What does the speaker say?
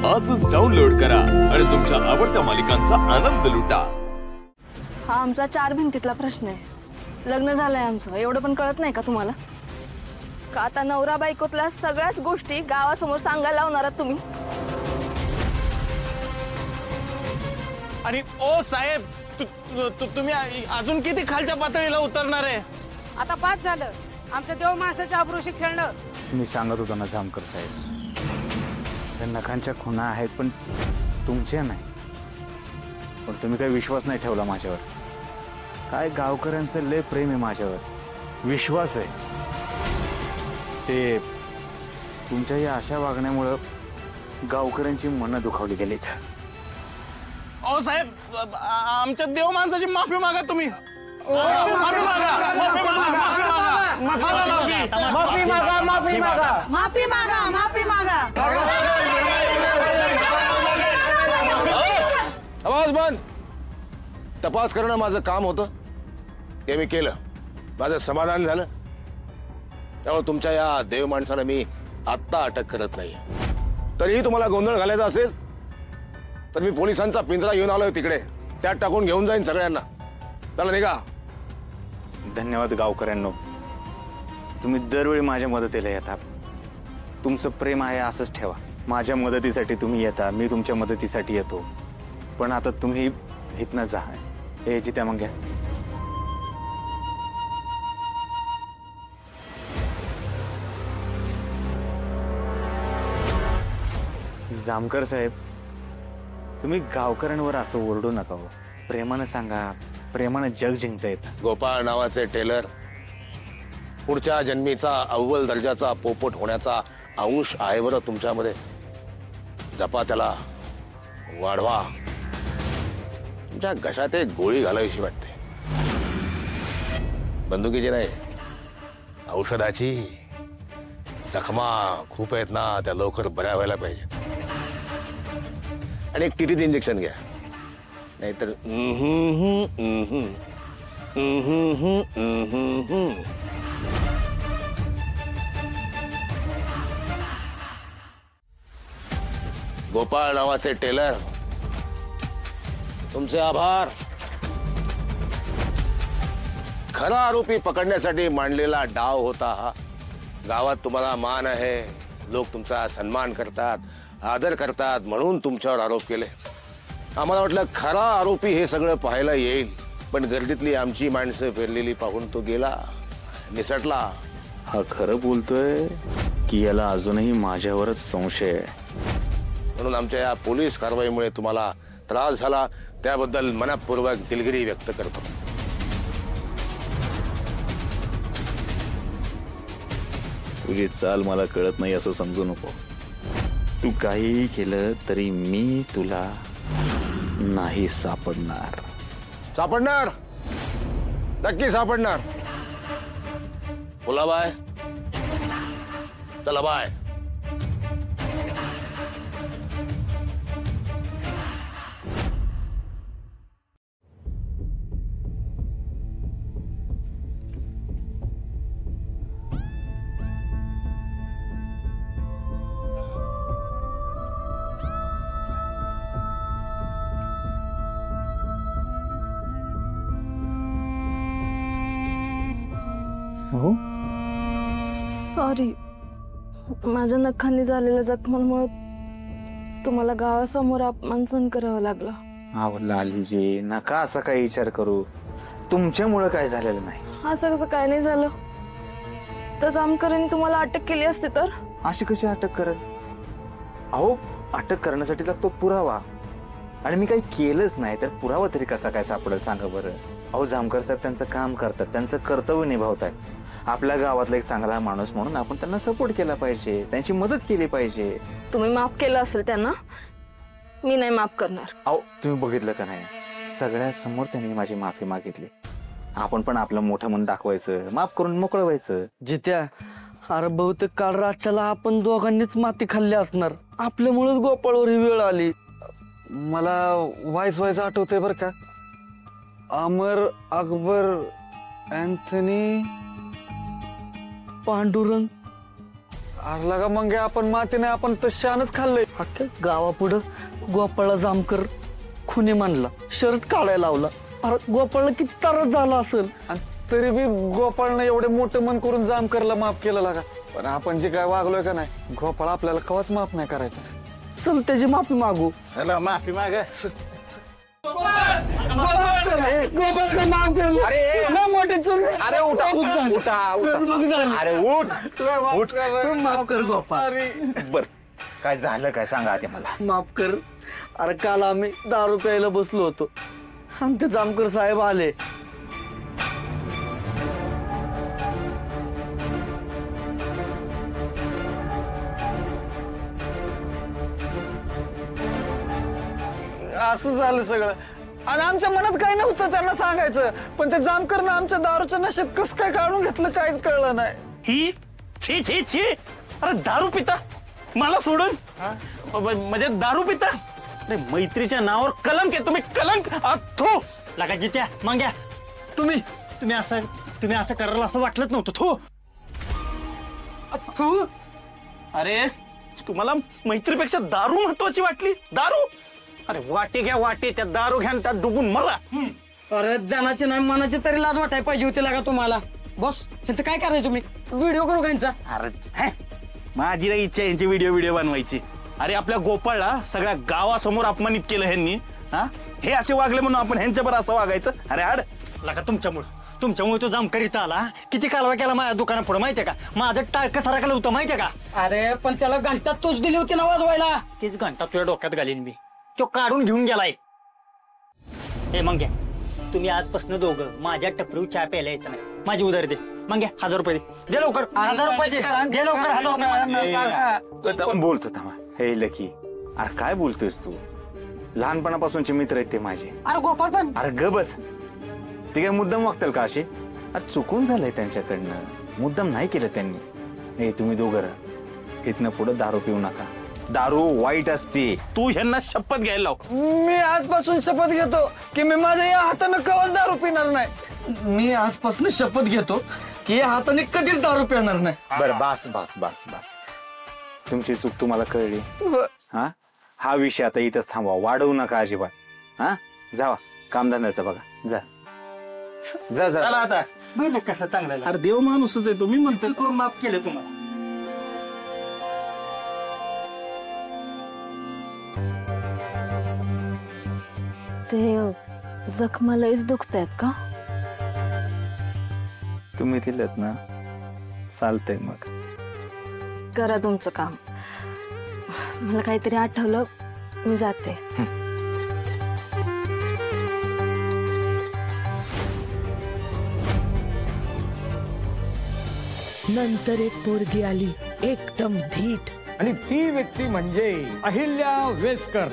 आजच डाउनलोड करा आणि तुमच्या आवडत्या मालिकांचा आनंद लुटा। हा आमचा 4 भिंतीतला प्रश्न आहे। लग्न झालंय आमचं, एवढं पण कळत नाही का तुम्हाला? का आता नवरा बायकोतल्या सगळ्याच गोष्टी गावासमोर सांगायला लावणार आहात तुम्ही? आणि ओ साहेब, तुम्ही अजून किती खालच्या पातळीला उतरणार आहे? आता बाद झालं आमच्या देव माणसाच्या आबरूशी खेळणं। मी सांगत होतो ना जामकर साहेब, त्या नखांच्या खुणा आहेत पण तुमच्या नाही। पण तुम्ही काही विश्वास नाही ठेवला माझ्यावर। काय गावकऱ्यांचं लय प्रेम आहे माझ्यावर, विश्वास आहे। ते तुमच्या या अशा वागण्यामुळे गावकऱ्यांची मनं दुखावली गेलीत। ओ साहेब, आमच्या देव माणसाची माफी मागा तुम्ही। माफी मागा, माफी मागा, माफी मागा, माफी मागा, माफी मागा, माफी मागा। आवाज बंद। तपास करणं माझं काम होतं, ते मी केलं। माझं समाधान झालं। त्यामुळे तुमच्या या देव माणसाला मी आत्ता अटक करत नाही। तरीही तुम्हाला गोंधळ घालायचा असेल तर मी पोलिसांचा पिंजरा घेऊन आलोय तिकडे, त्यात टाकून घेऊन जाईन सगळ्यांना। चला निघा। धन्यवाद गावकऱ्यांनो, तुम्ही दरवेळी माझ्या मदतीला येता। तुमचं प्रेम आहे असंच ठेवा। माझ्या मदतीसाठी तुम्ही येता, मी तुमच्या मदतीसाठी येतो। पण आता तुम्ही इथनं जा। हे जित्या मग घ्या। जामकर साहेब, तुम्ही गावकऱ्यांवर असं ओरडू नका हो। प्रेमानं सांगा, प्रेमानं जग जिंकता येतं। गोपाळ नावाचे टेलर पुढच्या जन्मीचा अव्वल दर्जाचा पोपट होण्याचा अंश आहे बरं तुमच्यामध्ये। जपा त्याला, वाढवा। तुमच्या घशात एक गोळी घालावीशी वाटते, बंदुकीची नाही, औषधाची। जखमा खूप आहेत ना, त्या लवकर बऱ्या व्हायला पाहिजे। आणि एक टीटीचं इंजेक्शन घ्या, नाहीतर गोपाळ नावाचे टेलर, तुमचे आभार। खरा आरोपी पकडण्यासाठी मांडलेला डाव होता हा। गावात तुम्हाला मान आहे, लोक तुमचा सन्मान करतात, आदर करतात, म्हणून तुमच्यावर आरोप केले। आम्हाला वाटलं खरा आरोपी हे सगळं पाहायला येईल, पण गर्दीतली आमची माणसं फिरलेली पाहून तो गेला, निसटला। हा खरं बोलतोय की याला अजूनही माझ्यावरच संशय आहे? म्हणून आमच्या या पोलीस कारवाईमुळे तुम्हाला त्रास झाला, त्याबद्दल मनपूर्वक दिलगिरी व्यक्त करतो। तुझी चाल मला कळत नाही असं समजू नको। तू काहीही केलं तरी मी तुला नाही सापडणार। सापडणार, नक्की सापडणार। बोला बाय, चला बाय। हो, सॉरी, माझ्या नखांनी झालेल्या जखमांमुळे तुम्हाला गावासमोर अपमान सहन करावा लागला। अहो लालीजी, नका असा काही विचार करू। तुमच्यामुळे काय झालेलं नाही। असं कसं काय नाही झालं? तर जामकरांनी तुम्हाला अटक केली असती तर? अशी कशी अटक करेल? अहो, अटक करण्यासाठी लागतो पुरावा, आणि मी काही केलंच नाही तर पुरावा तरी कसा काय सापडेल सांगा बरं? अहो जामकर साहेब त्यांचं काम करतात, त्यांचं कर्तव्य निभावतात। आपल्या गावातला एक चांगला माणूस म्हणून आपण त्यांना सपोर्ट केला पाहिजे, त्यांची मदत केली पाहिजे। तुम्ही माफ केलं असेल त्यांना, मी नाही माफ करणार। अहो तुम्ही बघितलं का नाही, सगळ्यासमोर त्यांनी माझी माफी मागितली। आपण पण आपलं मोठं मन दाखवायचं, माफ करून मोकळं व्हायचं। जित्या, अरे बहुतेक काल रातच्याला आपण दोघांनीच माती खाल्ली असणार, आपल्यामुळेच गोपाळवर ही वेळ आली। मला व्हायस आठवतंय बर का। अमर, अकबर, अँथनी, पांडुरंग, अरे लगा मग आपण मातीने आपण तर शानच खाल्लंय. अख्ख्या गावापुढं गोपाळला जामकर खुनी मानला, शर्ट काढायला लावला. अरे गोपाळला किती त्रास झाला असेल. आणि तरी बी गोपाळनं एवढे मोठं मन करून जामकरला माफ केलं लागा. पण आपण जे काय वागलोय का नाही, गोपाळ आपल्याला कवाच माफ नाही करायचं. चल त्याची माफी मागू. चला माफी माग. माफ कर गोपाळ. बर काय झालं काय सांगा ते मला. माफ कर. अरे काल आम्ही दारू प्यायला बसलो होतो आणि ते जामकर साहेब आले. असं झालं सगळं. आणि आमच्या मनात काय नव्हतं त्यांना सांगायचं, पण ते जामकरनं आमच्या दारूच्या नशेत कसं काय काढून घेतलं काहीच कळलं नाही. ही छी छी छी. अरे दारू पिता मला सोडून, म्हणजे दारू पिता. अरे मैत्रीच्या नावावर कलंक आहे तुम्ही, कलंक. थो लागा जित्या मांग्या, तुम्ही असं करायला असं वाटलंच नव्हतं. थो अरे तुम्हाला मैत्रीपेक्षा दारू महत्वाची वाटली. दारू. अरे वाटे घ्या वाटे, त्या दारू घ्या त्यात डुबून मरा. अरे जनाची नाही मनाची तरी लाज वाटाय पाहिजे होती लागा तुम्हाला. बॉस ह्यांचं काय करायचं, मी व्हिडिओ करू यांचा. अरे माझी नाही इच्छा यांची व्हिडिओ बनवायची. अरे आपल्या गोपाळला सगळ्या गावासमोर अपमानित केलं ह्यांनी. हे असे वागले म्हणून आपण ह्यांच्यावर असं वागायचं. अरे हाड लागा तुमच्यामुळे तो जामकर इथं आला. किती कालवा केला माझ्या दुकानापुढे माहितीये का. माझं टाळकं सारखं होतं माहितीये का. अरे पण त्याला घंटा तूच दिली होती ना वाजवायला. तीच घंटा तुझ्या डोक्यात घालीन मी. तो काढून घेऊन गेलाय. हे मग घ्या तुम्ही आजपासून दोघं माझ्या टपरीवर चहा प्यायला यायचं नाही. माझी उधारी दे. मग घ्या 1000 रुपये दे लवकर. 1000 रुपये दे लवकर. 1000 रुपये बोलतो थांबा. हे लकी, अरे काय बोलतोयस तू. लहानपणापासूनचे मित्र आहेत ते माझे. अरे गोपाळ पण. अरे ग बस. ते काय मुद्दाम वागतील का असे. आज चुकून झालंय त्यांच्याकडनं, मुद्दाम नाही केलं त्यांनी. हे तुम्ही दोघं इथनं पुढे दारू पिऊ नका. दारू वाईट असते. तू ह्यांना शपथ घ्यायला लाव. मी आजपासून शपथ घेतो की मी माझ्या या हातानं कवाच दारू पिणार नाही. मी आजपासून शपथ घेतो की या हाताने कधीच दारू पिणार नाही. बरं बस बस बस बस. तुमची चूक तुम्हाला कळली. हा विषय आता इथंच थांबवा. वाढवू नका अजिबात. जावा कामधंद्याचं बघा. जा जा जा. आता कसं चांगलं. अरे देव माणूसच आहे तुम्ही म्हणतो. माफ केलं तुम्हाला. ते जखमा लयच दुखतायत का. तुम्ही दिलत ना, चालतंय मग. करा तुमचं काम. मला काहीतरी आठवलं, मी जाते. नंतर एक पोरगी आली एकदम धीट. आणि ती व्यक्ती म्हणजे अहिल्या वेसकर.